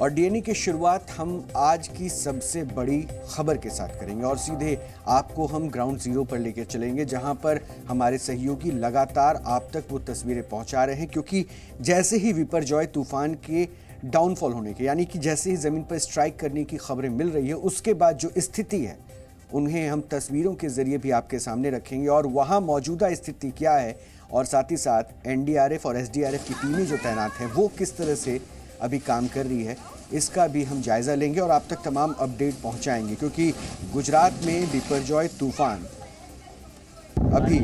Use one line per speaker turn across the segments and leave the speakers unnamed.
और डीएनए की शुरुआत हम आज की सबसे बड़ी खबर के साथ करेंगे और सीधे आपको हम ग्राउंड जीरो पर लेकर चलेंगे, जहां पर हमारे सहयोगी लगातार आप तक वो तस्वीरें पहुंचा रहे हैं। क्योंकि जैसे ही विपरजॉय तूफान के डाउनफॉल होने के, यानी कि जैसे ही जमीन पर स्ट्राइक करने की खबरें मिल रही है, उसके बाद जो स्थिति है उन्हें हम तस्वीरों के जरिए भी आपके सामने रखेंगे और वहां मौजूदा स्थिति क्या है और साथ ही साथ एनडीआरएफ और एसडीआरएफ की टीमें जो तैनात हैं वो किस तरह से अभी काम कर रही है, इसका भी हम जायजा लेंगे और आप तक तमाम अपडेट पहुंचाएंगे। क्योंकि गुजरात में बिपरजॉय तूफान अभी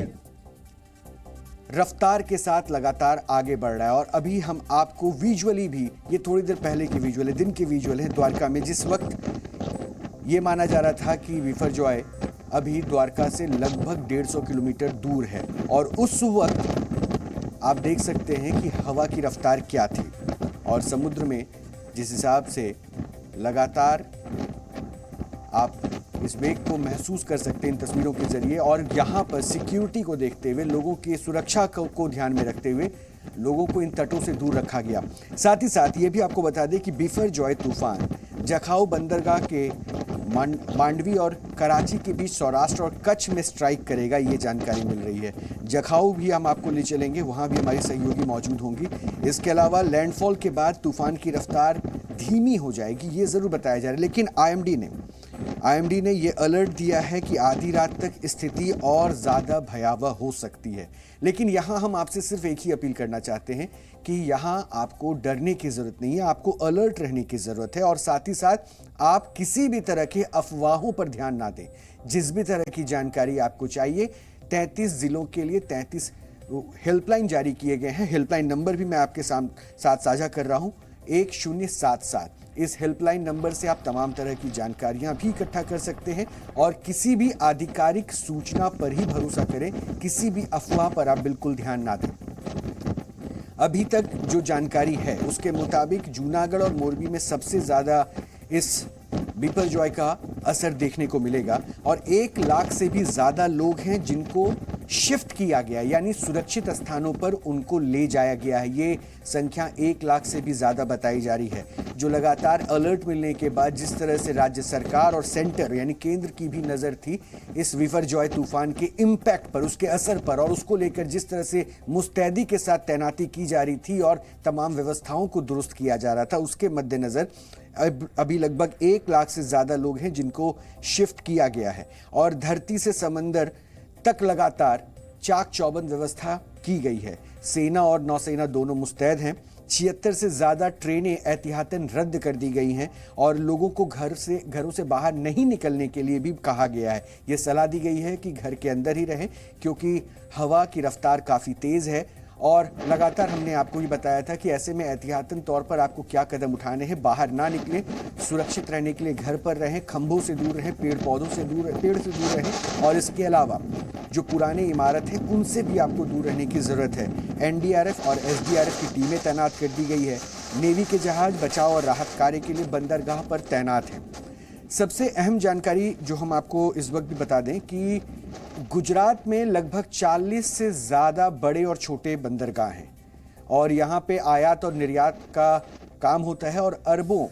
रफ्तार के साथ लगातार आगे बढ़ रहा है और अभी हम आपको विजुअली भी, ये थोड़ी देर पहले की विजुअल है, दिन के विजुअल है द्वारका में, जिस वक्त ये माना जा रहा था कि बिपरजॉय अभी द्वारका से लगभग 150 किलोमीटर दूर है और उस वक्त आप देख सकते हैं कि हवा की रफ्तार क्या थी और समुद्र में जिस हिसाब से लगातार आप इस वेग को महसूस कर सकते हैं इन तस्वीरों के जरिए। और यहाँ पर सिक्योरिटी को देखते हुए, लोगों की सुरक्षा को ध्यान में रखते हुए लोगों को इन तटों से दूर रखा गया। साथ ही साथ ये भी आपको बता दें कि बिपरजॉय तूफान जखाऊ बंदरगाह के मांडवी और कराची के बीच सौराष्ट्र और कच्छ में स्ट्राइक करेगा, ये जानकारी मिल रही है। जखाऊ भी हम आपको ले चलेंगे, वहां भी हमारी सहयोगी मौजूद होंगी। इसके अलावा लैंडफॉल के बाद तूफान की रफ्तार धीमी हो जाएगी, ये जरूर बताया जा रहा है। लेकिन आईएमडी ने ये अलर्ट दिया है कि आधी रात तक स्थिति और ज़्यादा भयावह हो सकती है। लेकिन यहाँ हम आपसे सिर्फ एक ही अपील करना चाहते हैं कि यहाँ आपको डरने की ज़रूरत नहीं है, आपको अलर्ट रहने की ज़रूरत है और साथ ही साथ आप किसी भी तरह के अफवाहों पर ध्यान ना दें। जिस भी तरह की जानकारी आपको चाहिए, 33 जिलों के लिए 33 हेल्पलाइन जारी किए गए हैं। हेल्पलाइन नंबर भी मैं आपके साथ साझा कर रहा हूँ, 1077। इस हेल्पलाइन नंबर से आप तमाम तरह की जानकारियां भी इकट्ठा कर सकते हैं और किसी भी आधिकारिक सूचना पर ही भरोसा करें, किसी भी अफवाह पर आप बिल्कुल ध्यान ना दें। अभी तक जो जानकारी है उसके मुताबिक जूनागढ़ और मोरबी में सबसे ज्यादा इस बिपरजॉय का असर देखने को मिलेगा और 1 लाख से भी ज्यादा लोग हैं जिनको शिफ्ट किया गया, यानी सुरक्षित स्थानों पर उनको ले जाया गया है। ये संख्या 1 लाख से भी ज्यादा बताई जा रही है। जो लगातार अलर्ट मिलने के बाद जिस तरह से राज्य सरकार और सेंटर यानी केंद्र की भी नजर थी इस बिपरजॉय तूफान के इम्पैक्ट पर, उसके असर पर, और उसको लेकर जिस तरह से मुस्तैदी के साथ तैनाती की जा रही थी और तमाम व्यवस्थाओं को दुरुस्त किया जा रहा था, उसके मद्देनजर अभी लगभग 1 लाख से ज्यादा लोग हैं जिनको शिफ्ट किया गया है और धरती से समंदर तक लगातार चाक चौबंद व्यवस्था की गई है। सेना और नौसेना दोनों मुस्तैद हैं। 76 से ज्यादा ट्रेनें एहतियातन रद्द कर दी गई हैं और लोगों को घरों से बाहर नहीं निकलने के लिए भी कहा गया है। ये सलाह दी गई है कि घर के अंदर ही रहें क्योंकि हवा की रफ्तार काफी तेज है और लगातार हमने आपको ये बताया था कि ऐसे में एहतियातन तौर पर आपको क्या कदम उठाने हैं। बाहर ना निकलें, सुरक्षित रहने के लिए घर पर रहें, खंभों से दूर रहें, पेड़ से दूर रहें और इसके अलावा जो पुराने इमारत हैं उनसे भी आपको दूर रहने की ज़रूरत है। एनडीआरएफ और एसडीआरएफ की टीमें तैनात कर दी गई है। नेवी के जहाज बचाव और राहत कार्य के लिए बंदरगाह पर तैनात हैं। सबसे अहम जानकारी जो हम आपको इस वक्त भी बता दें कि गुजरात में लगभग 40 से ज़्यादा बड़े और छोटे बंदरगाह हैं और यहाँ पे आयात और निर्यात का काम होता है और अरबों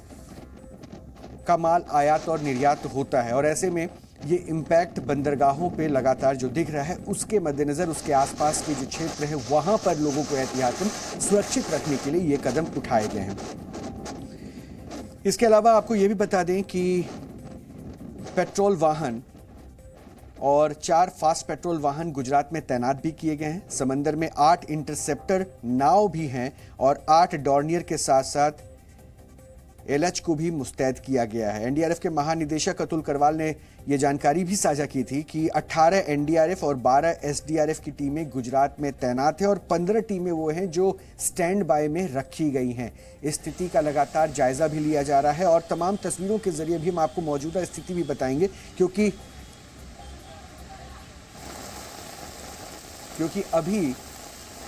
का माल आयात और निर्यात होता है और ऐसे में ये इम्पैक्ट बंदरगाहों पे लगातार जो दिख रहा है उसके मद्देनज़र उसके आसपास के जो क्षेत्र है वहाँ पर लोगों को एहतियातन सुरक्षित रखने के लिए ये कदम उठाए गए हैं। इसके अलावा आपको ये भी बता दें कि पेट्रोल वाहन और 4 फास्ट पेट्रोल वाहन गुजरात में तैनात भी किए गए हैं। समंदर में 8 इंटरसेप्टर नाव भी हैं और 8 डॉर्नियर के साथ साथ एलएच को भी मुस्तैद किया गया है। एनडीआरएफ के महानिदेशक अतुल करवाल ने यह जानकारी भी साझा की थी कि 18 एनडीआरएफ और 12 एसडीआरएफ की टीमें गुजरात में तैनात हैं और 15 टीमें वो हैं जो स्टैंड बाय में रखी गई हैं। स्थिति का लगातार जायजा भी लिया जा रहा है और तमाम तस्वीरों के जरिए भी हम आपको मौजूदा स्थिति भी बताएंगे क्योंकि अभी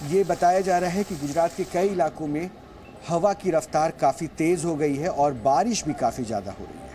ये बताया जा रहा है कि गुजरात के कई इलाकों में हवा की रफ्तार काफ़ी तेज़ हो गई है और बारिश भी काफ़ी ज़्यादा हो रही है।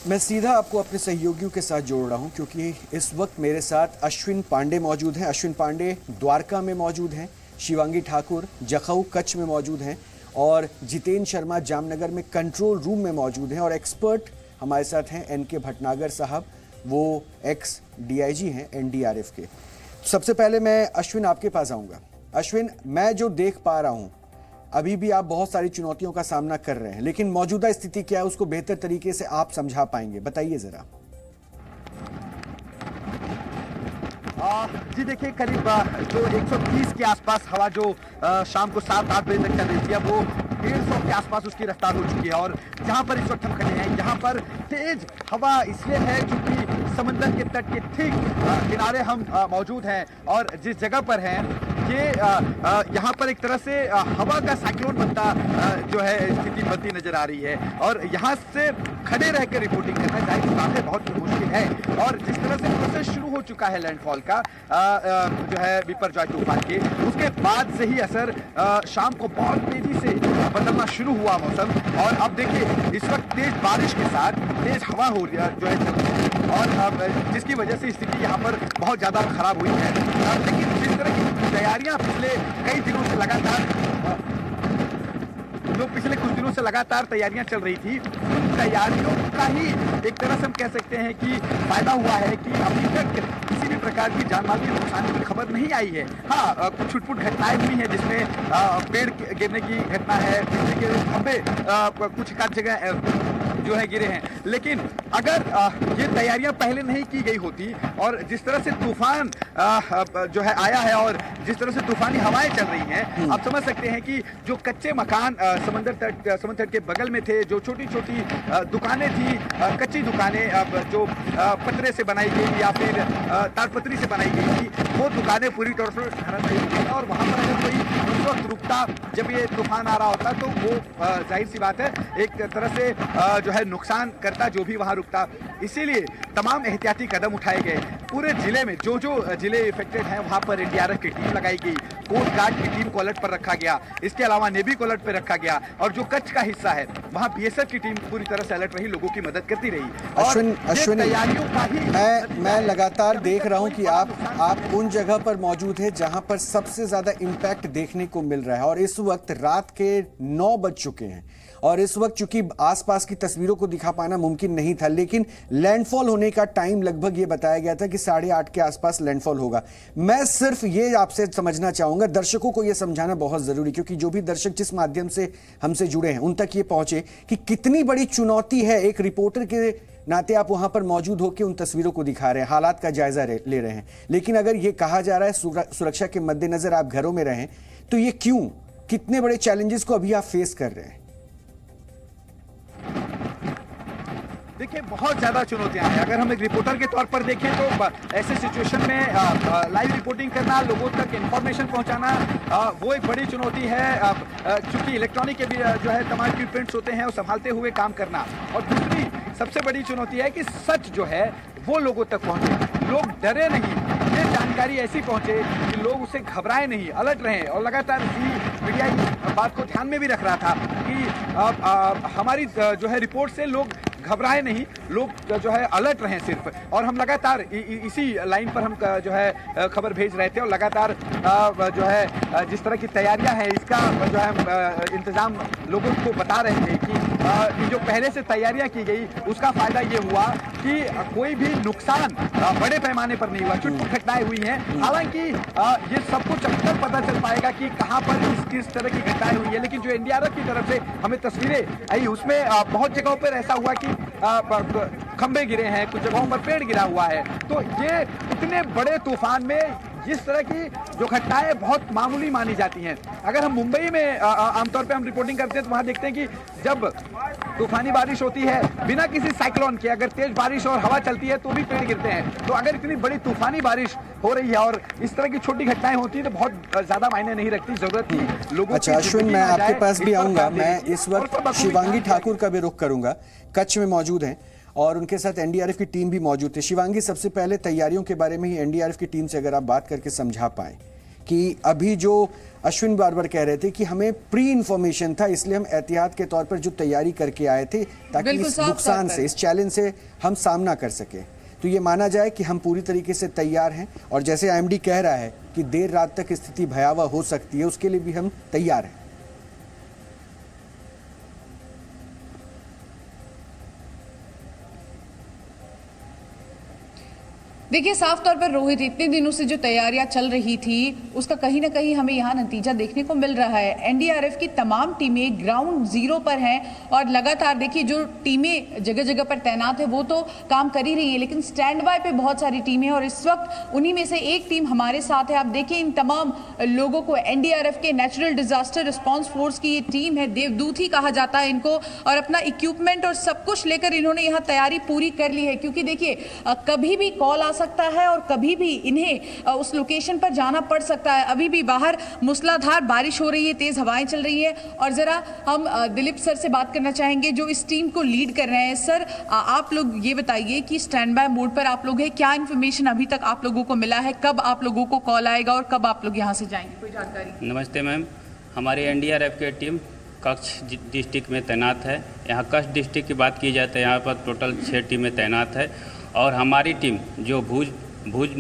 मैं सीधा आपको अपने सहयोगियों के साथ जोड़ रहा हूं क्योंकि इस वक्त मेरे साथ अश्विन पांडे मौजूद हैं। अश्विन पांडे द्वारका में मौजूद हैं, शिवांगी ठाकुर जखऊ कच्छ में मौजूद हैं और जितेंद्र शर्मा जामनगर में कंट्रोल रूम में मौजूद हैं। और एक्सपर्ट हमारे साथ हैं एनके भटनागर साहब, वो एक्स डीआईजी हैं एनडीआरएफ के। सबसे पहले मैं अश्विन आपके पास आऊँगा। अश्विन, मैं जो देख पा रहा हूँ अभी भी आप बहुत सारी चुनौतियों का सामना कर रहे हैं, लेकिन मौजूदा स्थिति क्या है उसको बेहतर तरीके से आप समझा पाएंगे, बताइए जरा।
जी देखिए, करीब जो 130 के आसपास हवा जो शाम को 7-8 बजे तक चल रही थी, अब वो 150 के आसपास उसकी रफ्तार हो चुकी है। और जहां पर इस वक्त हम खड़े हैं, यहाँ पर तेज हवा इसलिए है क्योंकि समंदर के तट के ठीक किनारे हम मौजूद हैं और जिस जगह पर हैं ये यहाँ पर एक तरह से हवा का साइक्लोन बनता जो है स्थिति बनती नजर आ रही है। और यहाँ से खड़े रहकर रिपोर्टिंग करना जाहिर सी बात है बहुत मुश्किल है। और जिस तरह से प्रोसेस शुरू हो चुका है लैंडफॉल का जो है बिपरजॉय तूफान के, उसके बाद से ही असर शाम को बहुत तेजी से बदलना शुरू हुआ मौसम। और अब देखिए इस वक्त तेज बारिश के साथ तेज हवा हो रही है जो है चल रही है, और जिसकी वजह से स्थिति यहाँ पर बहुत ज्यादा खराब हुई है। लेकिन जिस तरह की तैयारियां पिछले कई दिनों से पिछले कुछ दिनों से लगातार तैयारियां चल रही थी, उन तैयारियों का ही एक तरह से हम कह सकते हैं कि फायदा हुआ है कि अभी तक किसी भी प्रकार की जानमाल के नुकसान की खबर नहीं आई है। हाँ, कुछ छुटपुट घटनाएं हुई हैं जिसमें पेड़ गिरने की घटना है, बिजली के खंभे कुछ एकाध जगह जो है गिरे हैं। लेकिन अगर ये तैयारियां पहले नहीं की गई होती और जिस तरह से तूफान जो है आया है और जिस तरह से तूफानी हवाएं चल रही हैं, आप समझ सकते हैं कि जो कच्चे मकान समंदर तट के बगल में थे, जो छोटी छोटी दुकानें थी, कच्ची दुकानें जो पतरे से बनाई गई या फिर ताड़पत्री से बनाई गई थी, वो दुकानें पूरी तौर पर धराशायी हो गई। और वहां पर अगर कोई उस वक्त रुकता जब ये तूफान आ रहा होता तो वो जाहिर सी बात है एक तरह से जो है नुकसान करता जो भी वहां रुकता। इसीलिए तमाम एहतियाती कदम उठाए गए। पूरे जिले में जो जिले इफेक्टेड हैं वहां पर एनडीआरएफ की टीम लगाई गई, कोस्ट गार्ड की टीम को अलर्ट पर रखा गया, इसके अलावा नेवी को अलर्ट पर रखा गया। और जो कच्छ का हिस्सा है वहां बीएसएफ की टीम पूरी तरह से अलर्ट रही, लोगों की मदद करती रही।
अश्विन,
तैयारियों का ही
मैं लगातार देख रहा हूं कि आप उन जगह पर मौजूद है जहां पर सबसे ज्यादा इम्पैक्ट देखने को मिल रहा है। और इस वक्त रात के 9 बज चुके हैं और इस वक्त चूंकि आसपास की तस्वीरों को दिखा पाना मुमकिन नहीं था, लेकिन लैंडफॉल होने का टाइम लगभग ये बताया गया था कि 8:30 के आसपास लैंडफॉल होगा। मैं सिर्फ ये आपसे समझना चाहूंगा, दर्शकों को ये समझाना बहुत जरूरी, क्योंकि जो भी दर्शक जिस माध्यम से हमसे जुड़े हैं उन तक ये पहुंचे कि कितनी बड़ी चुनौती है। एक रिपोर्टर के नाते आप वहां पर मौजूद होकर उन तस्वीरों को दिखा रहे हैं, हालात का जायजा ले रहे हैं, लेकिन अगर ये कहा जा रहा है सुरक्षा के मद्देनजर आप घरों में रहें, तो ये क्यों, कितने बड़े चैलेंजेस को अभी आप फेस कर रहे हैं?
देखिए, बहुत ज्यादा चुनौतियां हैं। अगर हम एक रिपोर्टर के तौर पर देखें तो ऐसे सिचुएशन में लाइव रिपोर्टिंग करना, लोगों तक इंफॉर्मेशन पहुंचाना, वो एक बड़ी चुनौती है। क्योंकि इलेक्ट्रॉनिक के भी जो है तमाम इक्विपमेंट्स होते हैं, वो संभालते हुए काम करना। और दूसरी सबसे बड़ी चुनौती है कि सच जो है वो लोगों तक पहुंचे, लोग डरे नहीं, ये जानकारी ऐसी पहुंचे कि लोग उसे घबराए नहीं, अलर्ट रहें। और लगातार मीडिया इस बात को ध्यान में भी रख रहा था कि हमारी जो है रिपोर्ट से लोग घबराए नहीं, लोग जो है अलर्ट रहें सिर्फ। और हम लगातार इसी लाइन पर हम जो है खबर भेज रहे थे और लगातार जो है जिस तरह की तैयारियां हैं इसका जो है इंतजाम लोगों को बता रहे थे कि जो पहले से तैयारियां की गई उसका फायदा ये हुआ कि कोई भी नुकसान बड़े पैमाने पर नहीं हुआ, छुटपुट घटनाएं हुई हैं। हालांकि ये सब कुछ अब तक पता चल पाएगा कि कहां पर किस तरह की घटनाएं हुई है, लेकिन जो एनडीआरएफ की तरफ से हमें तस्वीरें आई उसमें बहुत जगहों पर ऐसा हुआ कि खंबे गिरे हैं, कुछ जगहों पर पेड़ गिरा हुआ है। तो ये इतने बड़े तूफान में जिस तरह की जो घटनाएं बहुत मामूली मानी जाती हैं। अगर हम मुंबई में आमतौर पे हम रिपोर्टिंग करते हैं तो वहां देखते हैं कि जब तूफानी बारिश होती है बिना किसी साइक्लोन के, अगर तेज बारिश और हवा चलती है तो भी पेड़ गिरते हैं। तो अगर इतनी बड़ी तूफानी बारिश हो रही है और इस तरह की छोटी घटनाएं होती है तो बहुत ज्यादा मायने नहीं रखती, जरूरत थी लोगों।
अच्छा अश्विन, मैं आपके पास भी आऊंगा। मैं इस वक्त शिवांगी ठाकुर का भी रुख करूंगा, कच्छ में मौजूद हैं और उनके साथ एनडीआरएफ की टीम भी मौजूद थी। शिवांगी, सबसे पहले तैयारियों के बारे में ही एनडीआरएफ की टीम से अगर आप बात करके समझा पाएं कि अभी जो अश्विन बार बार कह रहे थे कि हमें प्री इन्फॉर्मेशन था, इसलिए हम एहतियात के तौर पर जो तैयारी करके आए थे ताकि इस नुकसान से, इस चैलेंज से हम सामना कर सके। तो ये माना जाए कि हम पूरी तरीके से तैयार हैं और जैसे आईएमडी कह रहा है कि देर रात तक स्थिति भयावह हो सकती है, उसके लिए भी हम तैयार हैं।
देखिए, साफ तौर पर रोहित, इतने दिनों से जो तैयारियां चल रही थी उसका कहीं ना कहीं हमें यहाँ नतीजा देखने को मिल रहा है। एनडीआरएफ की तमाम टीमें ग्राउंड जीरो पर हैं और लगातार देखिए जो टीमें जगह जगह पर तैनात है वो तो काम कर ही रही है, लेकिन स्टैंड बाय पे बहुत सारी टीमें हैं और इस वक्त उन्हीं में से एक टीम हमारे साथ है। आप देखिए इन तमाम लोगों को एनडीआरएफ के नेचुरल डिजास्टर रिस्पॉन्स फोर्स की ये टीम है, देवदूत ही कहा जाता है इनको, और अपना इक्विपमेंट और सब कुछ लेकर इन्होंने यहाँ तैयारी पूरी कर ली है। क्योंकि देखिए कभी भी कॉल आ सकता है और कभी भी इन्हें उस लोकेशन पर जाना पड़ सकता है। अभी भी बाहर मूसलाधार बारिश हो रही है, तेज हवाएं चल रही है। और जरा हम दिलीप सर से बात करना चाहेंगे जो इस टीम को लीड कर रहे हैं। सर, आप लोग ये बताइए कि स्टैंड बाय मोड पर आप लोग हैं, क्या इन्फॉर्मेशन अभी तक आप लोगों को मिला है, कब आप लोगों को कॉल आएगा और कब आप लोग यहाँ से जाएंगे, कोई जानकारी?
नमस्ते मैम, हमारी एनडीआरएफ की टीम कच्छ डिस्ट्रिक्ट में तैनात है। यहाँ कच्छ डिस्ट्रिक्ट की बात की जाए तो यहाँ पर टोटल 6 टीमें तैनात है और हमारी टीम जो भूज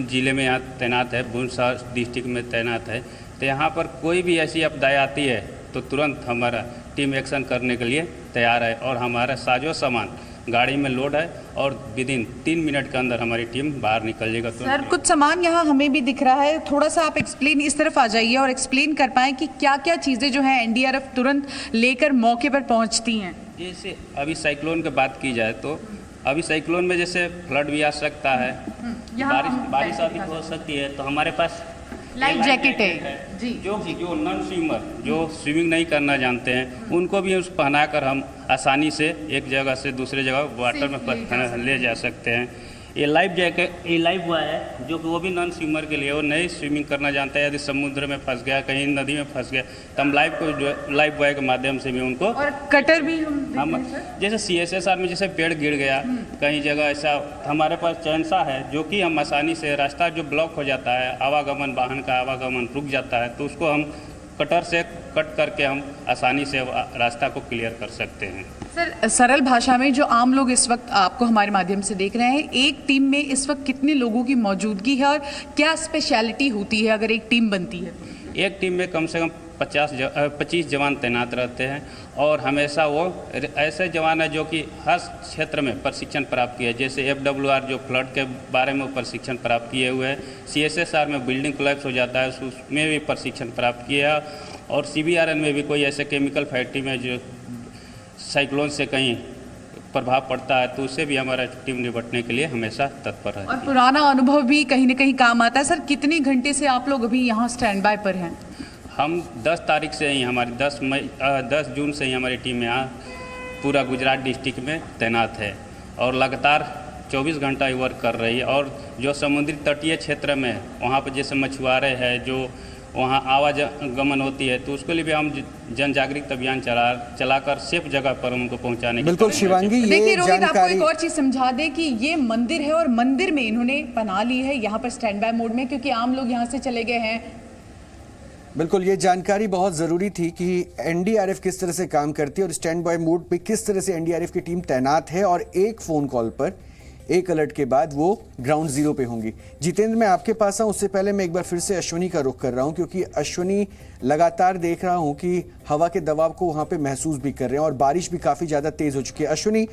ज़िले में यहाँ तैनात है, भूज शहर डिस्ट्रिक्ट में तैनात है। तो यहाँ पर कोई भी ऐसी आपदाएँ आती है तो तुरंत हमारा टीम एक्शन करने के लिए तैयार है और हमारा साजो सामान गाड़ी में लोड है और विदिन 3 मिनट के अंदर हमारी टीम बाहर निकल जाएगा।
सर, कुछ सामान यहाँ हमें भी दिख रहा है, थोड़ा सा आप एक्सप्लेन, इस तरफ आ जाइए और एक्सप्लेन कर पाएँ कि क्या क्या चीज़ें जो हैं एनडीआरएफ तुरंत लेकर मौके पर पहुँचती हैं।
जैसे अभी साइक्लोन की बात की जाए तो अभी साइक्लोन में जैसे फ्लड भी आ सकता है, बारिश आदि हो सकती है, तो हमारे पास
लाइफ जैकेट है जी,
जो नॉन स्विमर जो स्विमिंग नहीं करना जानते हैं उनको भी उस पहनाकर हम आसानी से एक जगह से दूसरे जगह वाटर में ले जा सकते हैं। ये लाइफ जैकेट, ये लाइफ बॉय है जो कि वो भी नॉन स्विमर के लिए, वो नहीं स्विमिंग करना जानता है, यदि समुद्र में फंस गया, कहीं नदी में फंस गया तो हम लाइफ बॉय के माध्यम से भी उनको,
और कटर भी हम
जैसे CSSR में जैसे पेड़ गिर गया कहीं जगह ऐसा, हमारे पास चैनसा है जो कि हम आसानी से रास्ता जो ब्लॉक हो जाता है, आवागमन वाहन का आवागमन रुक जाता है, तो उसको हम कटर से कट करके हम आसानी से रास्ता को क्लियर कर सकते हैं।
सर, सरल भाषा में जो आम लोग इस वक्त आपको हमारे माध्यम से देख रहे हैं, एक टीम में इस वक्त कितने लोगों की मौजूदगी है और क्या स्पेशलिटी होती है अगर एक टीम बनती है?
एक टीम में कम से कम 25 जवान तैनात रहते हैं और हमेशा वो ऐसे जवान है जो कि हर क्षेत्र में प्रशिक्षण प्राप्त किए, जैसे FWR जो फ्लड के बारे में प्रशिक्षण प्राप्त किए हुए हैं, CSSR में बिल्डिंग कोलैप्स हो जाता है उसमें भी प्रशिक्षण प्राप्त किया, और CBRN में भी कोई ऐसे केमिकल फैक्ट्री में जो साइक्लोन से कहीं प्रभाव पड़ता है तो उससे भी हमारा टीम निपटने के लिए हमेशा तत्पर है।
और पुराना अनुभव भी कहीं ना कहीं काम आता है। सर, कितने घंटे से आप लोग अभी यहाँ स्टैंड बाय पर हैं?
हम 10 तारीख से ही, हमारी 10 जून से ही हमारी टीम यहाँ पूरा गुजरात डिस्ट्रिक्ट में तैनात है और लगातार 24 घंटा ही वर्क कर रही है। और जो समुद्री तटीय क्षेत्र में वहाँ पर जैसे मछुआरे हैं जो वहाँ आवागमन होती है तो उसके लिए भी हम जन जागरूकता अभियान चलाकर सेफ जगह पर उनको पहुँचाने की।
बिल्कुल शिवांगी, ये
देखिए रोहित, आपको
जानकारी
एक और चीज समझा दे कि ये मंदिर है और मंदिर में इन्होंने पनाह ली है यहाँ पर स्टैंड बाय मोड में, क्योंकि आम लोग यहाँ से चले गए हैं।
बिल्कुल, ये जानकारी बहुत ज़रूरी थी कि एनडीआरएफ किस तरह से काम करती है और स्टैंड बाय मोड पे किस तरह से एनडीआरएफ की टीम तैनात है और एक फ़ोन कॉल पर, एक अलर्ट के बाद वो ग्राउंड जीरो पे होंगी। जितेंद्र, मैं आपके पास आऊँ उससे पहले मैं एक बार फिर से अश्विनी का रुख कर रहा हूँ, क्योंकि अश्विनी लगातार देख रहा हूँ कि हवा के दबाव को वहाँ पे महसूस भी कर रहे हैं और बारिश भी काफ़ी ज़्यादा तेज़ हो चुकी है। अश्विनी,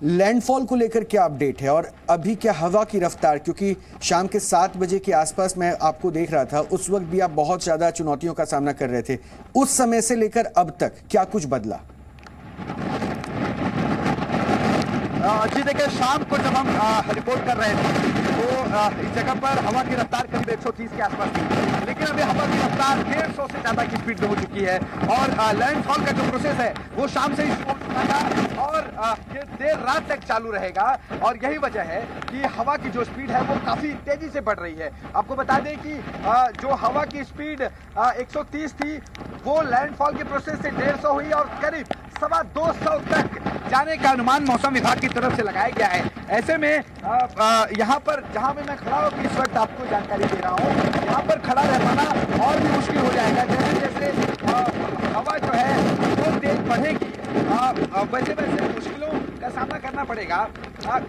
लैंडफॉल को लेकर क्या अपडेट है और अभी क्या हवा की रफ्तार, क्योंकि शाम के 7 बजे के आसपास मैं आपको देख रहा था, उस वक्त भी आप बहुत ज़्यादा चुनौतियों का सामना कर रहे थे, उस समय से लेकर अब तक क्या कुछ बदला?
जी देखिए, शाम को जब हम रिपोर्ट कर रहे थे तो इस जगह पर हवा की रफ्तार करीब 130 के आसपास थी, लेकिन अभी हवा की रफ्तार 150 से ज़्यादा की स्पीड में हो चुकी है और लैंडफॉल का जो प्रोसेस है वो शाम से ही शुरू हो चुका था और ये देर रात तक चालू रहेगा। और यही वजह है कि हवा की जो स्पीड है वो काफ़ी तेज़ी से बढ़ रही है। आपको बता दें कि जो हवा की स्पीड 130 थी वो लैंडफॉल के प्रोसेस से 150 हुई और करीब 100-200 तक जाने का अनुमान मौसम विभाग की तरफ से लगाया गया है। ऐसे में यहाँ पर जहाँ मैं खड़ा होकर इस वक्त आपको जानकारी दे रहा हूँ, यहाँ पर खड़ा रह पाना और भी मुश्किल हो जाएगा। जैसे जैसे हवा जो है वो तेज बढ़ेगी, वैसे वैसे मुश्किलों का सामना करना पड़ेगा।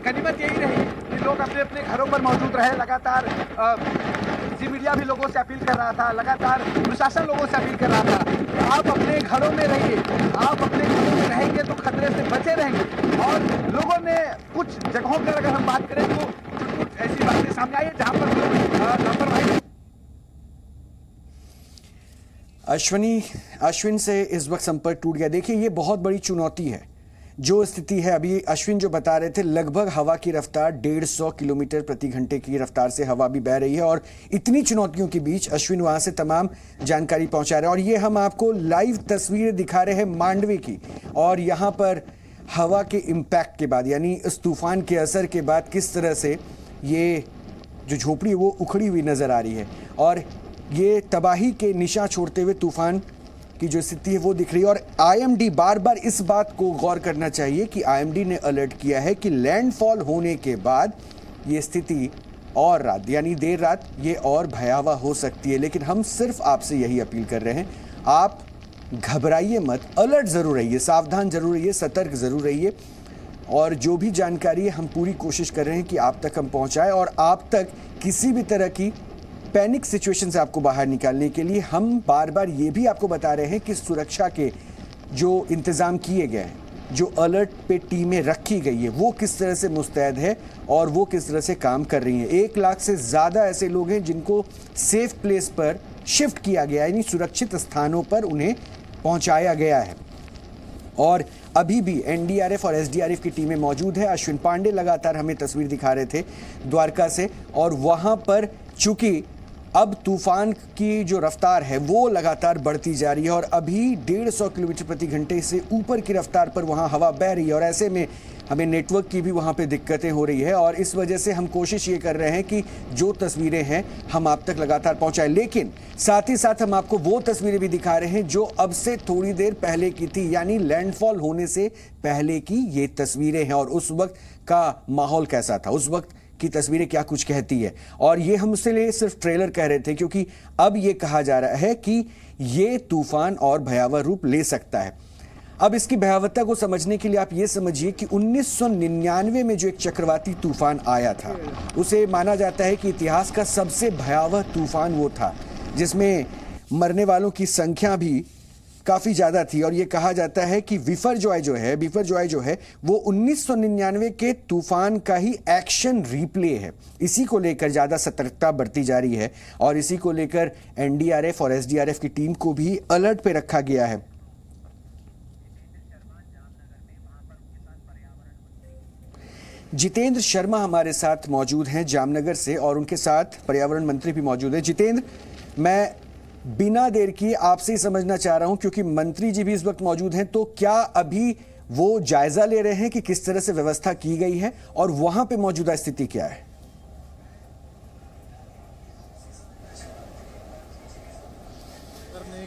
गनीमत यही रही कि लोग अपने अपने घरों पर मौजूद रहे। लगातार मीडिया भी लोगों से अपील कर रहा था, लगातार प्रशासन लोगों से अपील कर रहा था, आप अपने घरों में रहिए, आप अपने घरों में रहेंगे तो खतरे से बचे रहेंगे। और लोगों ने कुछ जगहों पर अगर हम बात करें तो कुछ ऐसी बातें सामने आई है जहां पर लोग लापरवाही।
अश्विन से इस वक्त संपर्क टूट गया। देखिए, ये बहुत बड़ी चुनौती है जो स्थिति है। अभी अश्विन जो बता रहे थे, लगभग हवा की रफ्तार 150 किलोमीटर प्रति घंटे की रफ्तार से हवा भी बह रही है और इतनी चुनौतियों के बीच अश्विन वहां से तमाम जानकारी पहुंचा रहे हैं। और ये हम आपको लाइव तस्वीरें दिखा रहे हैं मांडवे की, और यहाँ पर हवा के इम्पैक्ट के बाद, यानी इस तूफान के असर के बाद किस तरह से ये जो झोपड़ी है वो उखड़ी हुई नजर आ रही है और ये तबाही के निशान छोड़ते हुए तूफान की जो स्थिति है वो दिख रही है। और आईएमडी, बार बार इस बात को गौर करना चाहिए कि आईएमडी ने अलर्ट किया है कि लैंडफॉल होने के बाद ये स्थिति और रात, यानी देर रात, ये और भयावह हो सकती है। लेकिन हम सिर्फ आपसे यही अपील कर रहे हैं, आप घबराइए मत, अलर्ट जरूर रहिए, सावधान जरूर रहिए, सतर्क जरूर रहिए। और जो भी जानकारी है हम पूरी कोशिश कर रहे हैं कि आप तक हम पहुंचाएं और आप तक किसी भी तरह की पैनिक सिचुएशन से आपको बाहर निकालने के लिए हम बार बार ये भी आपको बता रहे हैं कि सुरक्षा के जो इंतज़ाम किए गए हैं, जो अलर्ट पे टीमें रखी गई है, वो किस तरह से मुस्तैद है और वो किस तरह से काम कर रही हैं। 1 लाख से ज़्यादा ऐसे लोग हैं जिनको सेफ प्लेस पर शिफ्ट किया गया है, यानी सुरक्षित स्थानों पर उन्हें पहुंचाया गया है। और अभी भी एनडीआरएफ और एसडीआरएफ की टीमें मौजूद है। अश्विन पांडे लगातार हमें तस्वीर दिखा रहे थे द्वारका से, और वहाँ पर चूँकि अब तूफान की जो रफ्तार है वो लगातार बढ़ती जा रही है और अभी 150 किलोमीटर प्रति घंटे से ऊपर की रफ्तार पर वहाँ हवा बह रही है और ऐसे में हमें नेटवर्क की भी वहाँ पे दिक्कतें हो रही है। और इस वजह से हम कोशिश ये कर रहे हैं कि जो तस्वीरें हैं हम आप तक लगातार पहुँचाएं, लेकिन साथ ही साथ हम आपको वो तस्वीरें भी दिखा रहे हैं जो अब से थोड़ी देर पहले की थी, यानी लैंडफॉल होने से पहले की ये तस्वीरें हैं और उस वक्त का माहौल कैसा था, उस वक्त की तस्वीरें क्या कुछ कहती है। और ये हम उससे लिए सिर्फ ट्रेलर कह रहे थे, क्योंकि अब ये कहा जा रहा है कि ये तूफान और भयावह रूप ले सकता है। अब इसकी भयावहता को समझने के लिए आप ये समझिए कि 1999 में जो एक चक्रवाती तूफान आया था, उसे माना जाता है कि इतिहास का सबसे भयावह तूफान वो था, जिसमें मरने वालों की संख्या भी काफ़ी ज़्यादा थी। और ये कहा जाता है कि बिपरजॉय जो है वो 1999 के तूफान का ही एक्शन रिप्ले है। इसी को लेकर ज़्यादा सतर्कता बरती जा रही है और इसी को लेकर एनडीआरएफ और एसडीआरएफ की टीम को भी अलर्ट पे रखा गया है। जितेंद्र शर्मा हमारे साथ मौजूद हैं जामनगर से और उनके साथ पर्यावरण मंत्री भी मौजूद हैं। जितेंद्र, मैं बिना देर किए आपसे ही समझना चाह रहा हूं, क्योंकि मंत्री जी भी इस वक्त मौजूद हैं, तो क्या अभी वो जायजा ले रहे हैं कि किस तरह से व्यवस्था की गई है और वहां पे मौजूदा स्थिति क्या है?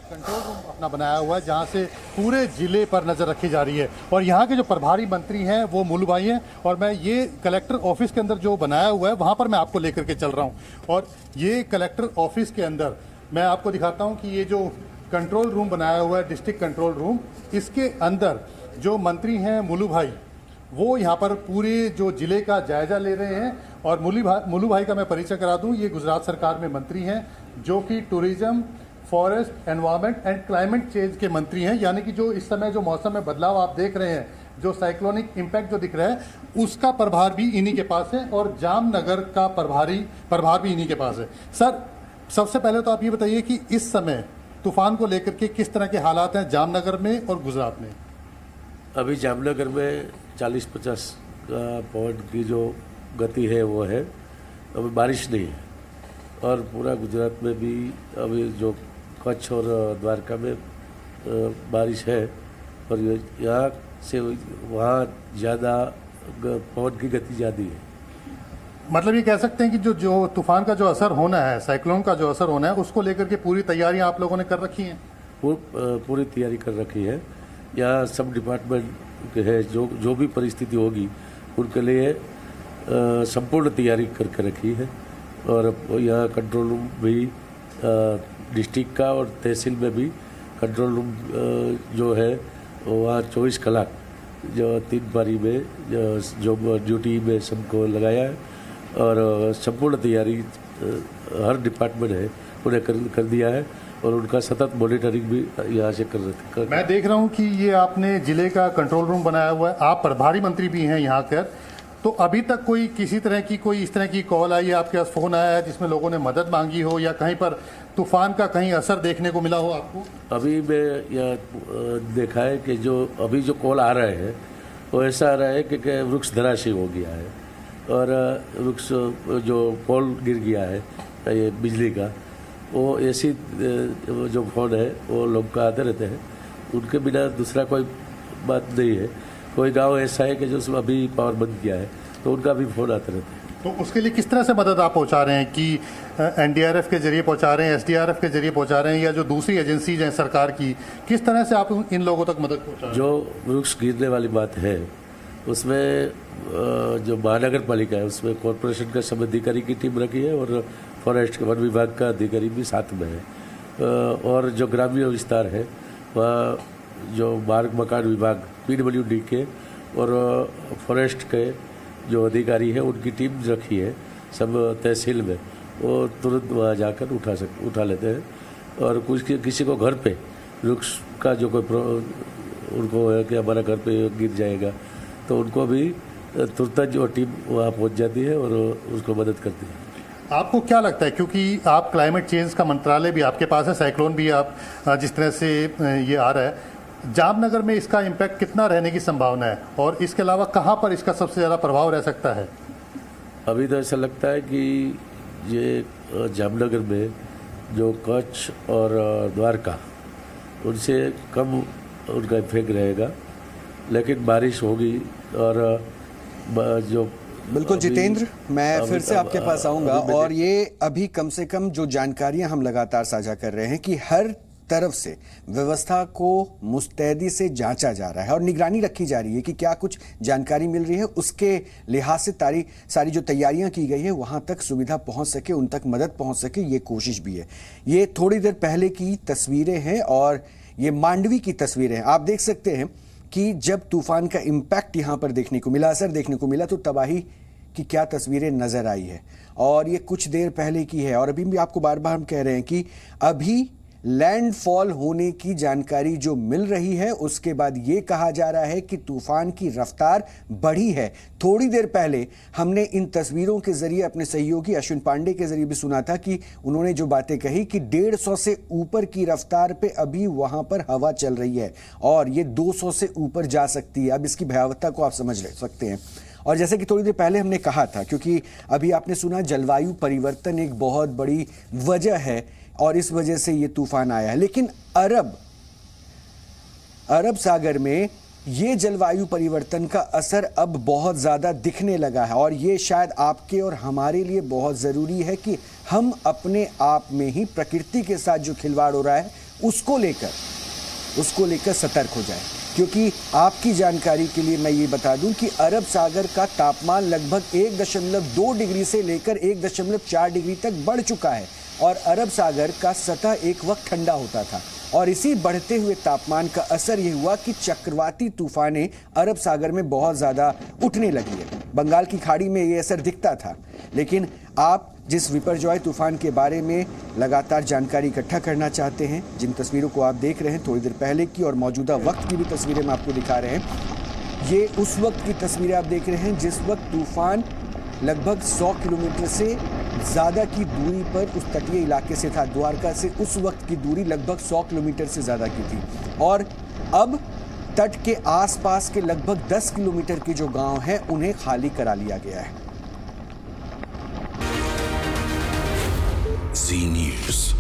कंट्रोल रूम अपना बनाया हुआ है जहां से पूरे जिले पर नजर रखी जा रही है और यहाँ के जो प्रभारी मंत्री हैं वो मुलू भाई हैं और मैं ये कलेक्टर ऑफिस के अंदर जो बनाया हुआ है वहां पर मैं आपको लेकर के चल रहा हूं। और ये कलेक्टर ऑफिस के अंदर मैं आपको दिखाता हूं कि ये जो कंट्रोल रूम बनाया हुआ है, डिस्ट्रिक्ट कंट्रोल रूम, इसके अंदर जो मंत्री हैं मुलू भाई, वो यहाँ पर पूरे जो जिले का जायजा ले रहे हैं। और मुलू भाई का मैं परिचय करा दूं, ये गुजरात सरकार में मंत्री हैं जो कि tourism, forest, environment and climate change के मंत्री हैं। यानी कि जो इस समय जो मौसम में बदलाव आप देख रहे हैं, जो साइक्लोनिक इम्पैक्ट जो दिख रहा है, उसका प्रभार भी इन्हीं के पास है और जामनगर का प्रभार भी इन्हीं के पास है। सर, सबसे पहले तो आप ये बताइए कि इस समय तूफान को लेकर के किस तरह के हालात हैं जामनगर में और गुजरात में?
अभी जामनगर में 40-50 पवन की जो गति है वो है, अभी बारिश नहीं है। और पूरा गुजरात में भी अभी जो कच्छ और द्वारका में बारिश है और यहाँ से वहाँ ज़्यादा पवन की गति ज़्यादा है।
मतलब ये कह सकते हैं कि जो तूफान का जो असर होना है, साइक्लोन का जो असर होना है, उसको लेकर के पूरी तैयारियां आप लोगों ने कर रखी हैं?
पूरी तैयारी कर रखी है। यहाँ सब डिपार्टमेंट के है जो भी परिस्थिति होगी उनके लिए संपूर्ण तैयारी करके रखी है। और यहाँ कंट्रोल रूम भी डिस्ट्रिक्ट का और तहसील में भी कंट्रोल रूम जो है वहाँ 24 कलाक जो 3 पारी में जो ड्यूटी में सबको लगाया है और संपूर्ण तैयारी हर डिपार्टमेंट है उन्हें कर दिया है और उनका सतत मॉनिटरिंग भी यहाँ से कर
मैं देख रहा हूँ कि ये आपने जिले का कंट्रोल रूम बनाया हुआ है, आप प्रभारी मंत्री भी हैं यहाँ कर, तो अभी तक कोई किसी तरह की कोई इस तरह की कॉल आई है, आपके पास फ़ोन आया है जिसमें लोगों ने मदद मांगी हो या कहीं पर तूफान का कहीं असर देखने को मिला हो आपको?
अभी मैं यह देखा है कि जो अभी जो कॉल आ रहे हैं वो ऐसा आ रहा है कि वृक्ष धराशायी हो गया है और वृक्ष जो पोल गिर गया है ये बिजली का, वो ऐसी जो फोन है वो लोग का आते रहते हैं, उनके बिना दूसरा कोई बात नहीं है। कोई गांव ऐसा है कि जो उसमें अभी पावर बंद किया है तो उनका भी फोन आते रहते हैं।
तो उसके लिए किस तरह से मदद आप पहुंचा रहे हैं कि एनडीआरएफ के जरिए पहुंचा रहे हैं, एसडीआरएफ के जरिए पहुंचा रहे हैं या जो दूसरी एजेंसीज हैं सरकार की, किस तरह से आप इन लोगों तक मदद पहुंचा रहे हैं?
जो वृक्ष गिरने वाली बात है उसमें जो महानगर पालिका है उसमें कॉरपोरेशन का सब अधिकारी की टीम रखी है और फॉरेस्ट वन विभाग का अधिकारी भी साथ में है और जो ग्रामीण विस्तार है वह जो मार्ग मकान विभाग PWD के और फॉरेस्ट के जो अधिकारी है उनकी टीम रखी है सब तहसील में, वो तुरंत वहाँ जाकर उठा लेते हैं। और कुछ किसी को घर पे वृक्ष का जो कोई उनको है कि हमारा घर पे गिर जाएगा तो उनको भी तुरंत जो टीम वहाँ पहुँच जाती है और उसको मदद करती है।
आपको क्या लगता है, क्योंकि आप क्लाइमेट चेंज का मंत्रालय भी आपके पास है, साइक्लोन भी आप जिस तरह से ये आ रहा है, जामनगर में इसका इम्पैक्ट कितना रहने की संभावना है और इसके अलावा कहाँ पर इसका सबसे ज़्यादा प्रभाव रह सकता है?
अभी तो ऐसा लगता है कि ये जामनगर में जो कच्छ और द्वारका उनसे कम उनका इफेक्ट रहेगा, लेकिन बारिश होगी और जो
बिल्कुल जितेंद्र, मैं फिर से आपके पास आऊंगा और ये अभी कम से कम जो जानकारियां हम लगातार साझा कर रहे हैं कि हर तरफ से व्यवस्था को मुस्तैदी से जांचा जा रहा है और निगरानी रखी जा रही है कि क्या कुछ जानकारी मिल रही है, उसके लिहाज से सारी जो तैयारियां की गई है वहां तक सुविधा पहुंच सके, उन तक मदद पहुंच सके, ये कोशिश भी है। ये थोड़ी देर पहले की तस्वीरें हैं और ये मांडवी की तस्वीरें हैं। आप देख सकते हैं कि जब तूफान का इम्पैक्ट यहां पर देखने को मिला, असर देखने को मिला, तो तबाही की क्या तस्वीरें नजर आई है और ये कुछ देर पहले की है। और अभी भी आपको बार बार हम कह रहे हैं कि अभी लैंडफॉल होने की जानकारी जो मिल रही है उसके बाद ये कहा जा रहा है कि तूफान की रफ्तार बढ़ी है। थोड़ी देर पहले हमने इन तस्वीरों के जरिए अपने सहयोगी अश्विन पांडे के जरिए भी सुना था कि उन्होंने जो बातें कही कि 150 से ऊपर की रफ्तार पे अभी वहां पर हवा चल रही है और ये 200 से ऊपर जा सकती है। अब इसकी भयावहता को आप समझ सकते हैं। और जैसे कि थोड़ी देर पहले हमने कहा था, क्योंकि अभी आपने सुना जलवायु परिवर्तन एक बहुत बड़ी वजह है और इस वजह से ये तूफान आया है, लेकिन अरब सागर में ये जलवायु परिवर्तन का असर अब बहुत ज़्यादा दिखने लगा है और ये शायद आपके और हमारे लिए बहुत ज़रूरी है कि हम अपने आप में ही प्रकृति के साथ जो खिलवाड़ हो रहा है उसको लेकर सतर्क हो जाए। क्योंकि आपकी जानकारी के लिए मैं ये बता दूं कि अरब सागर का तापमान लगभग 1.2 डिग्री से लेकर 1.4 डिग्री तक बढ़ चुका है और अरब सागर का सतह एक वक्त ठंडा होता था और इसी बढ़ते हुए तापमान का असर ये हुआ कि चक्रवाती तूफानें अरब सागर में बहुत ज़्यादा उठने लगी है। बंगाल की खाड़ी में ये असर दिखता था, लेकिन आप जिस विपरजॉय तूफान के बारे में लगातार जानकारी इकट्ठा करना चाहते हैं, जिन तस्वीरों को आप देख रहे हैं थोड़ी देर पहले की और मौजूदा वक्त की भी तस्वीरें मैं आपको दिखा रहे हैं, ये उस वक्त की तस्वीरें आप देख रहे हैं जिस वक्त तूफान लगभग 100 किलोमीटर से ज़्यादा की दूरी पर उस तटीय इलाके से था। द्वारका से उस वक्त की दूरी लगभग 100 किलोमीटर से ज़्यादा की थी और अब तट के आसपास के लगभग 10 किलोमीटर के जो गांव हैं उन्हें खाली करा लिया गया है।
Z News.